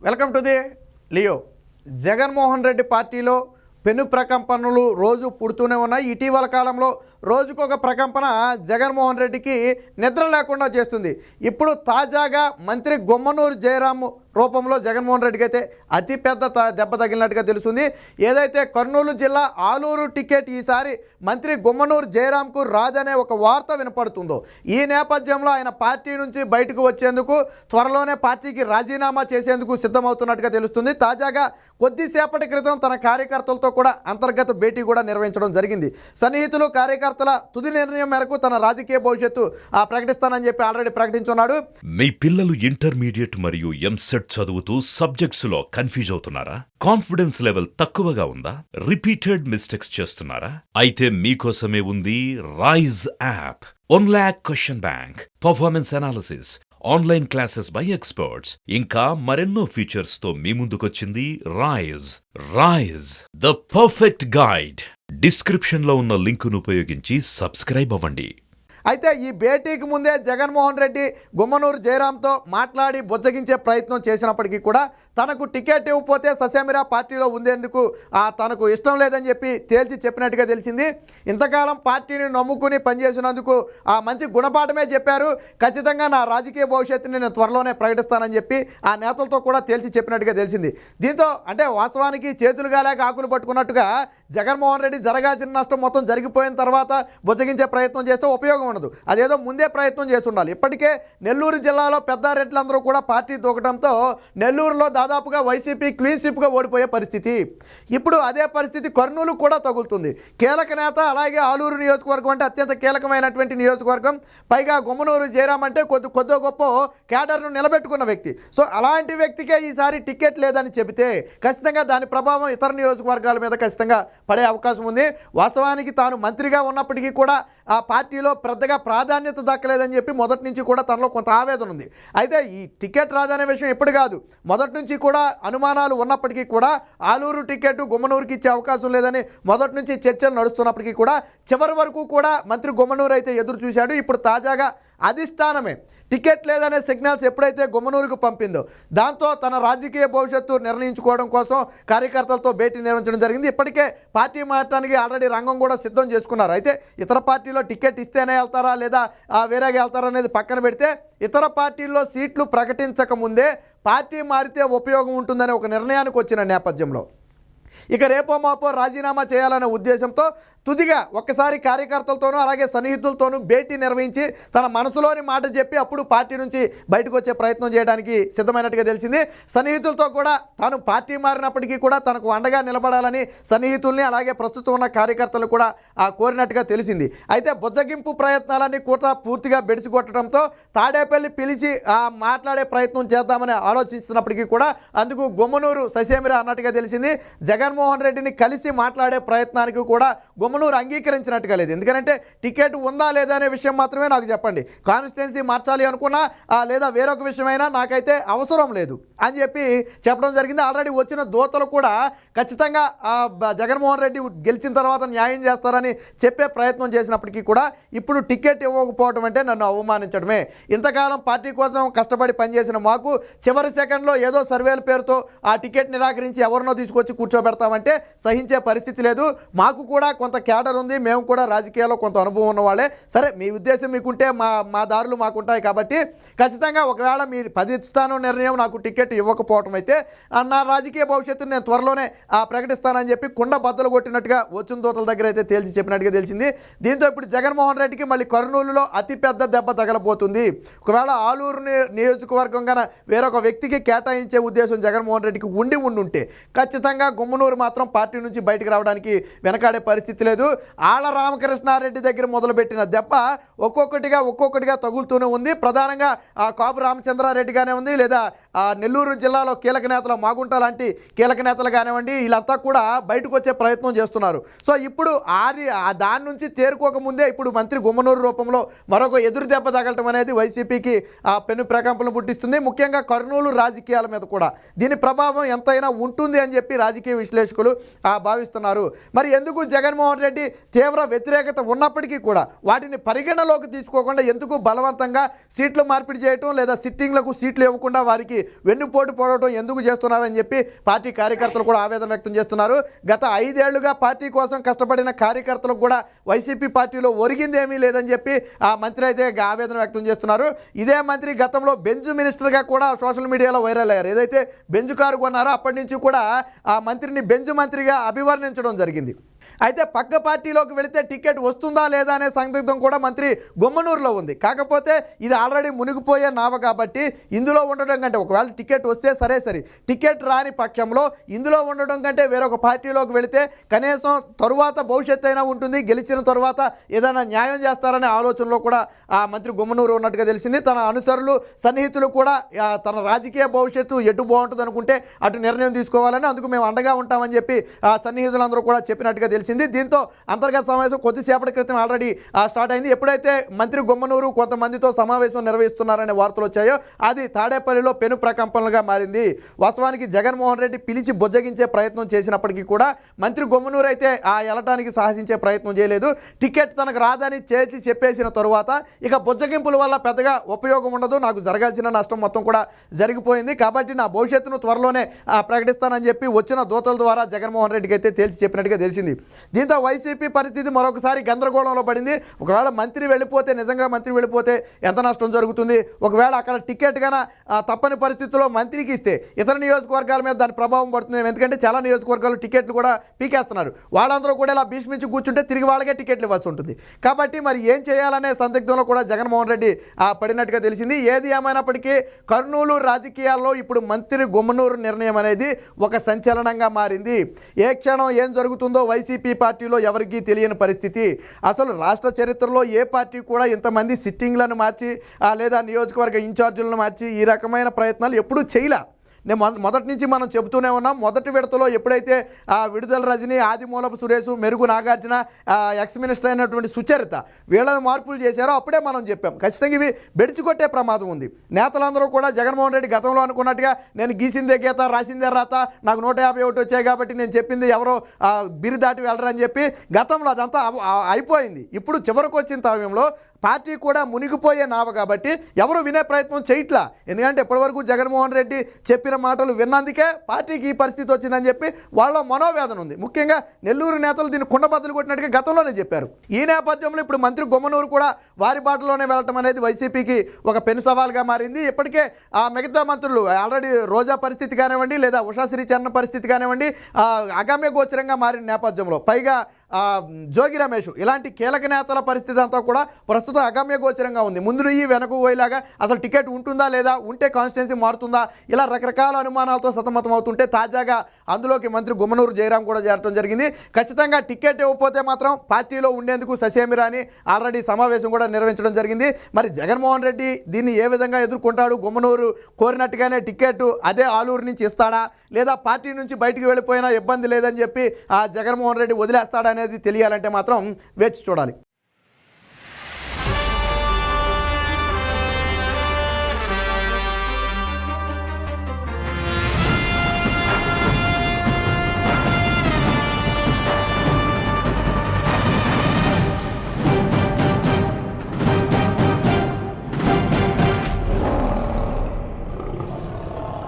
Welcome to the Leo. Jaganmohan Reddy పార్టీలో పెను ప్రకంపనలు రోజు పుడుతూనే ఉన్నాయి. ఇటీవల కాలంలో రోజుకొక ప్రకంపన జగన్మోహన్ రెడ్డికి నిద్ర లేకుండా చేస్తుంది. ఇప్పుడు తాజాగా మంత్రి గుమ్మనూరు జయరాం రూపంలో జగన్మోహన్ రెడ్డికి అయితే అతిపెద్ద దెబ్బ తగిలినట్టుగా తెలుస్తుంది. ఏదైతే కర్నూలు జిల్లా ఆలూరు టికెట్ ఈసారి మంత్రి గుమ్మనూరు జయరాంకు రాదనే ఒక వార్త వినపడుతుందో, ఈ నేపథ్యంలో ఆయన పార్టీ నుంచి బయటకు వచ్చేందుకు త్వరలోనే పార్టీకి రాజీనామా చేసేందుకు సిద్ధమవుతున్నట్టుగా తెలుస్తుంది. తాజాగా కొద్దిసేపటి క్రితం తన కార్యకర్తలతో కూడా అంతర్గత భేటీ కూడా నిర్వహించడం జరిగింది. సన్నిహితులు కార్యకర్తల తుది నిర్ణయం మేరకు తన రాజకీయ భవిష్యత్తు ప్రకటిస్తానని చెప్పి ఆల్రెడీ ప్రకటించున్నాడు. మీ పిల్లలు ఇంటర్మీడియట్ మరియు ఎంసెట్ చదువుతూ సబ్జెక్ట్స్ లో కన్ఫ్యూజ్ అవుతున్నారా? కాన్ఫిడెన్స్ లెవెల్ తక్కువగా ఉందా? రిపీటెడ్ మిస్టేక్స్ చేస్తున్నారా? అయితే మీకోసమే ఉంది Rise app. 1 lakh question bank, performance analysis, online classes by experts, ఇంకా మరెన్నో ఫీచర్స్ తో మీ ముందుకొచ్చింది Rise the perfect guide. Description లో ఉన్న లింకును ఉపయోగించి సబ్స్క్రైబ్ అవ్వండి. అయితే ఈ భేటీకి ముందే జగన్మోహన్ రెడ్డి గుమ్మనూరు జయరాంతో మాట్లాడి బుజ్జగించే ప్రయత్నం చేసినప్పటికీ కూడా తనకు టికెట్ ఇవ్వకపోతే ససేమిరా పార్టీలో ఉండేందుకు తనకు ఇష్టం లేదని చెప్పి తేల్చి చెప్పినట్టుగా తెలిసింది. ఇంతకాలం పార్టీని నమ్ముకుని పనిచేసినందుకు మంచి గుణపాఠమే చెప్పారు. ఖచ్చితంగా నా రాజకీయ భవిష్యత్తుని నేను త్వరలోనే ప్రకటిస్తానని చెప్పి ఆ నేతలతో కూడా తేల్చి చెప్పినట్టుగా తెలిసింది. దీంతో అంటే వాస్తవానికి చేతులు గాలేక ఆకులు పట్టుకున్నట్టుగా జగన్మోహన్ రెడ్డి జరగాల్సిన నష్టం మొత్తం జరిగిపోయిన తర్వాత బుజ్జగించే ప్రయత్నం చేస్తే ఉపయోగం ఉండదు. అదేదో ముందే ప్రయత్నం చేసి ఉండాలి. ఇప్పటికే నెల్లూరు జిల్లాలో పెద్దారెడ్లందరూ కూడా పార్టీ దూకడంతో నెల్లూరులో దాదాపుగా వైసీపీ క్లీన్ స్వీప్గా ఓడిపోయే పరిస్థితి. ఇప్పుడు అదే పరిస్థితి కర్నూలు కూడా తగులుతుంది. కీలక నేత, అలాగే ఆలూరు నియోజకవర్గం అంటే అత్యంత కీలకమైనటువంటి నియోజకవర్గం, పైగా గుమ్మనూరు జయరాం అంటే కొద్ది గొప్ప క్యాడర్ను నిలబెట్టుకున్న వ్యక్తి. సో అలాంటి వ్యక్తికే ఈసారి టికెట్ లేదని చెబితే ఖచ్చితంగా దాని ప్రభావం ఇతర నియోజకవర్గాల మీద ఖచ్చితంగా పడే అవకాశం ఉంది. వాస్తవానికి తాను మంత్రిగా ఉన్నప్పటికీ కూడా ఆ పార్టీలో పెద్దగా ప్రాధాన్యత దక్కలేదని చెప్పి మొదటి నుంచి కూడా తనలో కొంత ఆవేదన ఉంది. అయితే ఈ టికెట్ రాదనే విషయం ఎప్పుడు కాదు, మొదటి నుంచి కూడా అనుమానాలు ఉన్నప్పటికీ కూడా ఆలూరు టికెట్ గుమ్మనూరుకి ఇచ్చే అవకాశం లేదని మొదటి నుంచి చర్చలు నడుస్తున్నప్పటికీ కూడా చివరి వరకు కూడా మంత్రి గుమ్మనూరు అయితే ఎదురు చూశాడు. ఇప్పుడు తాజాగా అధిష్టానమే టికెట్ లేదనే సిగ్నల్స్ ఎప్పుడైతే గుమ్మనూరుకు పంపిందో, దాంతో తన రాజకీయ భవిష్యత్తు నిర్ణయించుకోవడం కోసం కార్యకర్తలతో భేటీ నిర్వహించడం జరిగింది. ఇప్పటికే పార్టీ మారటానికి ఆల్రెడీ రంగం కూడా సిద్ధం చేసుకున్నారు. అయితే ఇతర పార్టీలో టికెట్ ఇస్తేనే వెళ్తారా లేదా వేరేగా వెళ్తారా అనేది పక్కన పెడితే, ఇతర పార్టీల్లో సీట్లు ప్రకటించక ముందే పార్టీ మారితే ఉపయోగం ఉంటుందనే ఒక నిర్ణయానికి వచ్చిన నేపథ్యంలో ఇక రేపో మాపో రాజీనామా చేయాలనే ఉద్దేశంతో తుదిగా ఒక్కసారి కార్యకర్తలతోనూ అలాగే సన్నిహితులతోనూ భేటీ నిర్వహించి తన మనసులోని మాట చెప్పి అప్పుడు పార్టీ నుంచి బయటకు వచ్చే ప్రయత్నం చేయడానికి సిద్ధమైనట్టుగా తెలిసింది. సన్నిహితులతో కూడా తాను పార్టీ మారినప్పటికీ కూడా తనకు అండగా నిలబడాలని సన్నిహితుల్ని అలాగే ప్రస్తుతం ఉన్న కార్యకర్తలు కూడా కోరినట్టుగా తెలిసింది. అయితే బుజ్జగింపు ప్రయత్నాలన్నీ కూడా పూర్తిగా బెడిసికొట్టడంతో తాడేపల్లి పిలిచి మాట్లాడే ప్రయత్నం చేద్దామని ఆలోచిస్తున్నప్పటికీ కూడా అందుకు గుమ్మనూరు ససేమిరా అన్నట్టుగా తెలిసింది. జగన్మోహన్ రెడ్డిని కలిసి మాట్లాడే ప్రయత్నానికి కూడా గుమ్మనూరు అంగీకరించినట్టుగా లేదు. ఎందుకంటే టికెట్ ఉందా లేదా అనే విషయం మాత్రమే నాకు చెప్పండి, కాన్స్టిట్యున్సీ మార్చాలి అనుకున్నా లేదా వేరొక విషయమైనా నాకైతే అవసరం లేదు అని చెప్పి చెప్పడం జరిగింది. ఆల్రెడీ వచ్చిన దోతలు కూడా ఖచ్చితంగా జగన్మోహన్ రెడ్డి గెలిచిన తర్వాత న్యాయం చేస్తారని చెప్పే ప్రయత్నం చేసినప్పటికీ కూడా ఇప్పుడు టికెట్ ఇవ్వకపోవడం అంటే నన్ను అవమానించడమే. ఇంతకాలం పార్టీ కోసం కష్టపడి పనిచేసిన మాకు చివరి సెకండ్లో ఏదో సర్వేల పేరుతో ఆ టికెట్ నిరాకరించి ఎవరినో తీసుకొచ్చి కూర్చోబెడతామంటే సహించే పరిస్థితి లేదు. మాకు కూడా కొంత క్యాడర్ ఉంది, మేము కూడా రాజకీయాల్లో కొంత అనుభవం ఉన్నవాళ్ళే. సరే, మీ ఉద్దేశం మీకుంటే మా దారులు మాకుంటాయి కాబట్టి ఖచ్చితంగా ఒకవేళ మీ 10 స్థానం నిర్ణయం నాకు టికెట్ ఇవ్వకపోవటం అయితే నా రాజకీయ భవిష్యత్తును నేను త్వరలోనే ప్రకటిస్తానని చెప్పి కుండ బద్దలు కొట్టినట్టుగా వచ్చిన దోతల దగ్గర అయితే తేల్చి చెప్పినట్టుగా తెలిసింది. దీంతో ఇప్పుడు జగన్మోహన్ రెడ్డికి మళ్ళీ కర్నూలులో అతిపెద్ద దెబ్బ తగలబోతుంది. ఒకవేళ ఆలూరు నియోజకవర్గం కన్నా వేరొక వ్యక్తికి కేటాయించే ఉద్దేశం జగన్మోహన్ రెడ్డికి ఉంటే ఖచ్చితంగా గుమ్మనూరు మాత్రం పార్టీ నుంచి బయటకు రావడానికి వెనకాడే పరిస్థితి లేదు. ఆళ్ల రామకృష్ణారెడ్డి దగ్గర మొదలుపెట్టిన దెబ్బ ఒక్కొక్కటిగా తగులుతూనే ఉంది. ప్రధానంగా కాపు రామచంద్రారెడ్డి ఉంది, లేదా నెల్లూరు జిల్లాలో కీలక నేతలు మాగుంట లాంటి కీలక నేతలు కానివ్వండి, వీళ్ళంతా కూడా బయటకు వచ్చే ప్రయత్నం చేస్తున్నారు. సో ఇప్పుడు దాని నుంచి తేరుకోకముందే ఇప్పుడు మంత్రి గుమ్మనూరు రూపంలో మరొక ఎదురు దెబ్బ తగలటం అనేది వైసీపీకి పెను ప్రకంపనలు పుట్టిస్తుంది. ముఖ్యంగా కర్నూలు రాజకీయాల మీద కూడా దీని ప్రభావం ఎంతైనా ఉంటుంది అని చెప్పి రాజకీయ విశ్లేషకులు విశ్లేషకులు భావిస్తున్నారు. మరి ఎందుకు జగన్మోహన్ రెడ్డి తీవ్ర వ్యతిరేకత ఉన్నప్పటికీ కూడా వాటిని పరిగణలోకి తీసుకోకుండా ఎందుకు బలవంతంగా సీట్లు మార్పిడి చేయటం లేదా సిట్టింగ్లకు సీట్లు ఇవ్వకుండా వారికి వెన్నుపోటు పోవడం ఎందుకు చేస్తున్నారని చెప్పి పార్టీ కార్యకర్తలు కూడా ఆవేదన వ్యక్తం చేస్తున్నారు. గత 5 ఏళ్లుగా పార్టీ కోసం కష్టపడిన కార్యకర్తలకు కూడా వైసీపీ పార్టీలో ఒరిగింది ఏమీ లేదని చెప్పి ఆ మంత్రి అయితే ఆవేదన వ్యక్తం చేస్తున్నారు. ఇదే మంత్రి గతంలో బెంజ్ మినిస్టర్గా కూడా సోషల్ మీడియాలో వైరల్ అయ్యారు. ఏదైతే బెంజ్ కారు కొన్నారో అప్పటి నుంచి కూడా ఆ మంత్రిని బెంజ్ మంత్రిగా అభివర్ణించడం జరిగింది. అయితే పక్క పార్టీలోకి వెళితే టికెట్ వస్తుందా లేదా అనే సందిగ్ధం కూడా మంత్రి గుమ్మనూరులో ఉంది. కాకపోతే ఇది ఆల్రెడీ మునిగిపోయే నావ కాబట్టి ఇందులో ఉండడం కంటే ఒకవేళ టికెట్ వస్తే సరే టికెట్ రాని పక్షంలో ఇందులో ఉండడం కంటే వేరొక పార్టీలోకి వెళితే కనీసం తరువాత భవిష్యత్తు అయినా ఉంటుంది, గెలిచిన తరువాత ఏదైనా న్యాయం చేస్తారనే ఆలోచనలో కూడా ఆ మంత్రి గుమ్మనూరు ఉన్నట్టుగా తెలిసింది. తన అనుచరులు సన్నిహితులు కూడా తన రాజకీయ భవిష్యత్తు ఎటు బాగుంటుంది అనుకుంటే అటు నిర్ణయం తీసుకోవాలని, అందుకు మేము అండగా ఉంటామని చెప్పి ఆ సన్నిహితులందరూ కూడా చెప్పినట్టుగా తెలిసింది. దీంతో అంతర్గత సమావేశం కొద్దిసేపటి క్రితం ఆల్రెడీ స్టార్ట్ అయింది. ఎప్పుడైతే మంత్రి గుమ్మనూరు కొంతమందితో సమావేశం నిర్వహిస్తున్నారనే వార్తలు వచ్చాయో అది తాడేపల్లిలో పెను ప్రకంపనలుగా మారింది. వాస్తవానికి జగన్మోహన్ రెడ్డి పిలిచి బుజ్జగించే ప్రయత్నం చేసినప్పటికీ కూడా మంత్రి గుమ్మనూరు అయితే వెళ్ళటానికి సాహసించే ప్రయత్నం చేయలేదు. టికెట్ తనకు రాదని చెప్పేసిన తరువాత ఇక బుజ్జగింపుల వల్ల పెద్దగా ఉపయోగం ఉండదు, నాకు జరగాల్సిన నష్టం మొత్తం కూడా జరిగిపోయింది కాబట్టి నా భవిష్యత్తును త్వరలోనే ప్రకటిస్తానని చెప్పి వచ్చిన దూతల ద్వారా జగన్మోహన్ రెడ్డికి అయితే తేల్చి చెప్పినట్టుగా తెలిసింది. దీంతో వైసీపీ పరిస్థితి మరొకసారి గందరగోళంలో పడింది. ఒకవేళ మంత్రి వెళ్ళిపోతే నిజంగా మంత్రి వెళ్ళిపోతే ఎంత నష్టం జరుగుతుంది, ఒకవేళ అక్కడ టికెట్ కన్నా తప్పని పరిస్థితుల్లో మంత్రికి ఇస్తే ఇతర నియోజకవర్గాల మీద దాని ప్రభావం పడుతుంది. ఎందుకంటే చాలా నియోజకవర్గాలు టికెట్లు కూడా పీకేస్తున్నారు. వాళ్ళందరూ కూడా ఇలా భీష్మించి కూర్చుంటే తిరిగి వాళ్ళకే టికెట్లు ఇవ్వాల్సి ఉంటుంది. కాబట్టి మరి ఏం చేయాలనే సందిగ్ధంలో కూడా జగన్మోహన్ రెడ్డి పడినట్టుగా తెలిసింది. ఏది ఏమైనప్పటికీ కర్నూలు రాజకీయాల్లో ఇప్పుడు మంత్రి గుమ్మనూరు నిర్ణయం అనేది ఒక సంచలనంగా మారింది. ఏ క్షణం ఏం జరుగుతుందో వైసీపీ పార్టీలో ఎవరికీ తెలియని పరిస్థితి. అసలు రాష్ట్ర చరిత్రలో ఏ పార్టీ కూడా ఇంతమంది సిట్టింగ్లను మార్చి లేదా నియోజకవర్గ ఇన్ఛార్జీలను మార్చి ఈ రకమైన ప్రయత్నాలు ఎప్పుడూ చేయలే. మొదటి నుంచి మనం చెబుతూనే ఉన్నాం. మొదటి విడతలో ఎప్పుడైతే విడుదల రజని, ఆదిమూలపు సురేష్, మెరుగు నాగార్జున, ఎక్స్ మినిస్టర్ అయినటువంటి సుచరిత వీళ్ళని మార్పులు చేశారో అప్పుడే మనం చెప్పాం ఖచ్చితంగా ఇవి బెడిచికొట్టే ప్రమాదం ఉంది. నేతలందరూ కూడా జగన్మోహన్ రెడ్డి గతంలో అనుకున్నట్టుగా నేను గీసిందే గీత రాసిందే రాత, నాకు 151 వచ్చాయి కాబట్టి నేను చెప్పింది ఎవరో బిరి దాటి వెళ్ళరని చెప్పి గతంలో అదంతా అయిపోయింది. ఇప్పుడు చివరికి వచ్చిన సమయంలో పార్టీ కూడా మునిగిపోయే నావ కాబట్టి ఎవరు వినే ప్రయత్నం చేయట్లా. ఎందుకంటే ఇప్పటివరకు జగన్మోహన్ రెడ్డి చెప్పిన మాటలు విన్నందుకే పార్టీకి ఈ పరిస్థితి వచ్చిందని చెప్పి వాళ్ళ మనోవేదన ఉంది. ముఖ్యంగా నెల్లూరు నేతలు దీన్ని కుండబద్దలు కొట్టినట్టుగా గతంలోనే చెప్పారు. ఈ నేపథ్యంలో ఇప్పుడు మంత్రి గుమ్మనూరు కూడా వారి బాటలోనే వెళ్ళటం అనేది వైసీపీకి ఒక పెను సవాల్గా మారింది. ఇప్పటికే మిగతా మంత్రులు ఆల్రెడీ రోజా పరిస్థితి కానివ్వండి లేదా ఉషాశ్రీ చరణ్ పరిస్థితి కానివ్వండి అగమ్య గోచరంగా మారిన నేపథ్యంలో పైగా జోగి రమేష్ ఇలాంటి కీలక నేతల పరిస్థితి అంతా కూడా ప్రస్తుతం అగమ్య గోచరంగా ఉంది. ముందు నుయ్యి వెనక పోయేలాగా అసలు టికెట్ ఉంటుందా లేదా, ఉంటే కాన్స్టిట్యున్సీ మారుతుందా, ఇలా రకరకాల అనుమానాలతో సతమతం అవుతుంటే తాజాగా అందులోకి మంత్రి గుమ్మనూరు జయరాం కూడా చేరడం జరిగింది. ఖచ్చితంగా టికెట్ ఇవ్వకపోతే మాత్రం పార్టీలో ఉండేందుకు ససేమిరాని ఆల్రెడీ సమావేశం కూడా నిర్వహించడం జరిగింది. మరి జగన్మోహన్ రెడ్డి దీన్ని ఏ విధంగా ఎదుర్కొంటాడు, గుమ్మనూరు కోరినట్టుగానే టికెట్ అదే ఆలూరు నుంచి ఇస్తాడా లేదా పార్టీ నుంచి బయటికి వెళ్ళిపోయినా ఇబ్బంది లేదని చెప్పి జగన్మోహన్ రెడ్డి వదిలేస్తాడా అనేది తెలియాలంటే మాత్రం వేచి చూడాలి.